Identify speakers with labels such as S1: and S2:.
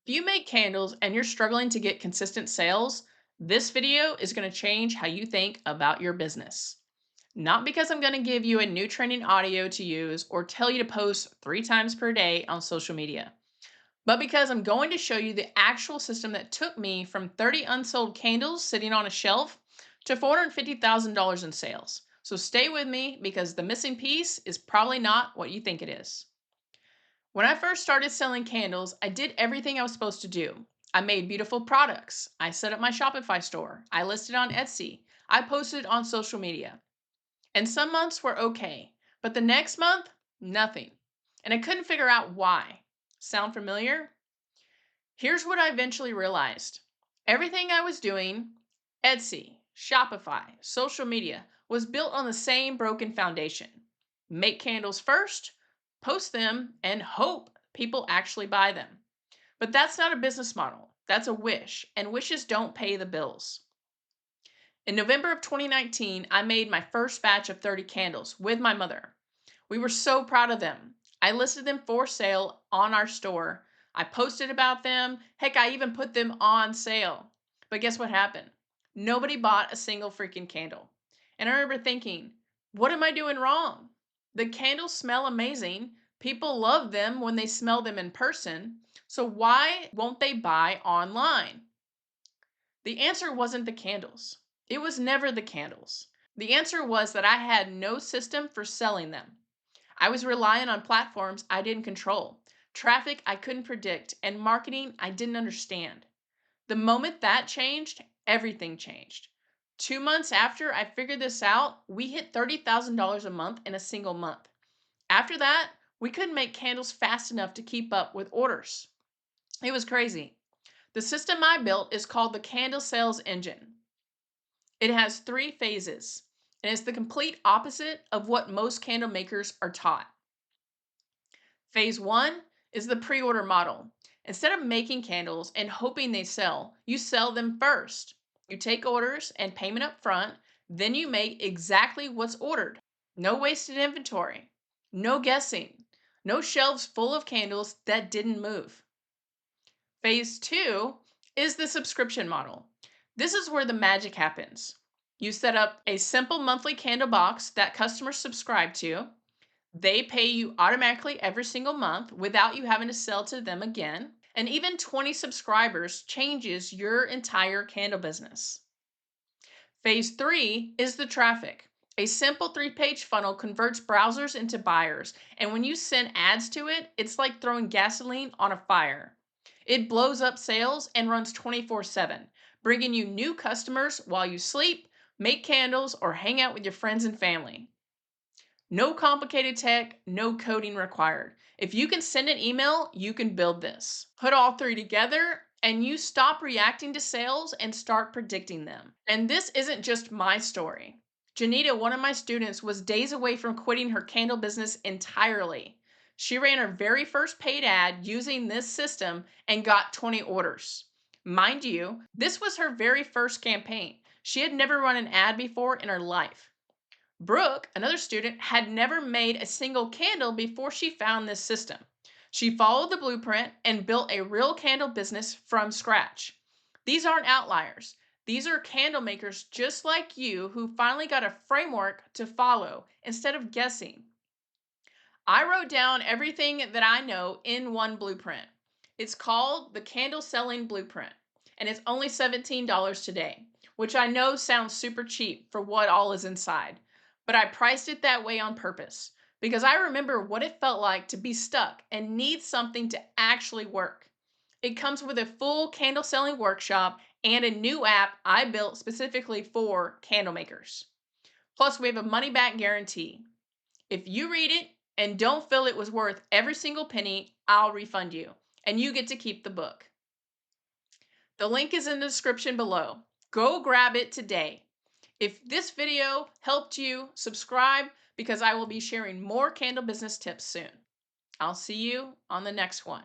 S1: If you make candles and you're struggling to get consistent sales, this video is going to change how you think about your business. Not because I'm going to give you a new trending audio to use or tell you to post 3 times per day on social media, but because I'm going to show you the actual system that took me from 30 unsold candles sitting on a shelf to $450,000 in sales. So stay with me because the missing piece is probably not what you think it is. When I first started selling candles, I did everything I was supposed to do. I made beautiful products. I set up my Shopify store. I listed on Etsy. I posted on social media. And some months were okay, but the next month, nothing. And I couldn't figure out why. Sound familiar? Here's what I eventually realized. Everything I was doing, Etsy, Shopify, social media, was built on the same broken foundation. Make candles first, post them, and hope people actually buy them. But that's not a business model. That's a wish, and wishes don't pay the bills. In November of 2019, I made my first batch of 30 candles with my mother. We were so proud of them. I listed them for sale on our store. I posted about them. Heck, I even put them on sale. But guess what happened? Nobody bought a single freaking candle. And I remember thinking, what am I doing wrong? The candles smell amazing. People love them when they smell them in person. So why won't they buy online? The answer wasn't the candles. It was never the candles. The answer was that I had no system for selling them. I was relying on platforms I didn't control, traffic I couldn't predict, and marketing I didn't understand. The moment that changed, everything changed. 2 months after I figured this out, we hit $30,000 a month in a single month. After that, we couldn't make candles fast enough to keep up with orders. It was crazy. The system I built is called the Candle Sales Engine. It has 3 phases, and it's the complete opposite of what most candle makers are taught. Phase 1 is the pre-order model. Instead of making candles and hoping they sell, you sell them first. You take orders and payment up front, then you make exactly what's ordered. No wasted inventory, no guessing, no shelves full of candles that didn't move. Phase 2 is the subscription model. This is where the magic happens. You set up a simple monthly candle box that customers subscribe to. They pay you automatically every single month without you having to sell to them again. And even 20 subscribers changes your entire candle business. Phase 3 is the traffic. A simple 3-page funnel converts browsers into buyers. And when you send ads to it, it's like throwing gasoline on a fire. It blows up sales and runs 24/7, bringing you new customers while you sleep, make candles, or hang out with your friends and family. No complicated tech, no coding required. If you can send an email, you can build this. Put all 3 together and you stop reacting to sales and start predicting them. And this isn't just my story. Janita, one of my students, was days away from quitting her candle business entirely. She ran her very first paid ad using this system and got 20 orders. Mind you, this was her very first campaign. She had never run an ad before in her life. Brooke, another student, had never made a single candle before she found this system. She followed the blueprint and built a real candle business from scratch. These aren't outliers. These are candle makers just like you who finally got a framework to follow instead of guessing. I wrote down everything that I know in one blueprint. It's called the Candle Selling Blueprint, and it's only $17 today, which I know sounds super cheap for what all is inside. But I priced it that way on purpose because I remember what it felt like to be stuck and need something to actually work. It comes with a full candle selling workshop and a new app I built specifically for candle makers. Plus, we have a money back guarantee. If you read it and don't feel it was worth every single penny, I'll refund you, and you get to keep the book. The link is in the description below. Go grab it today. If this video helped you, subscribe because I will be sharing more candle business tips soon. I'll see you on the next one.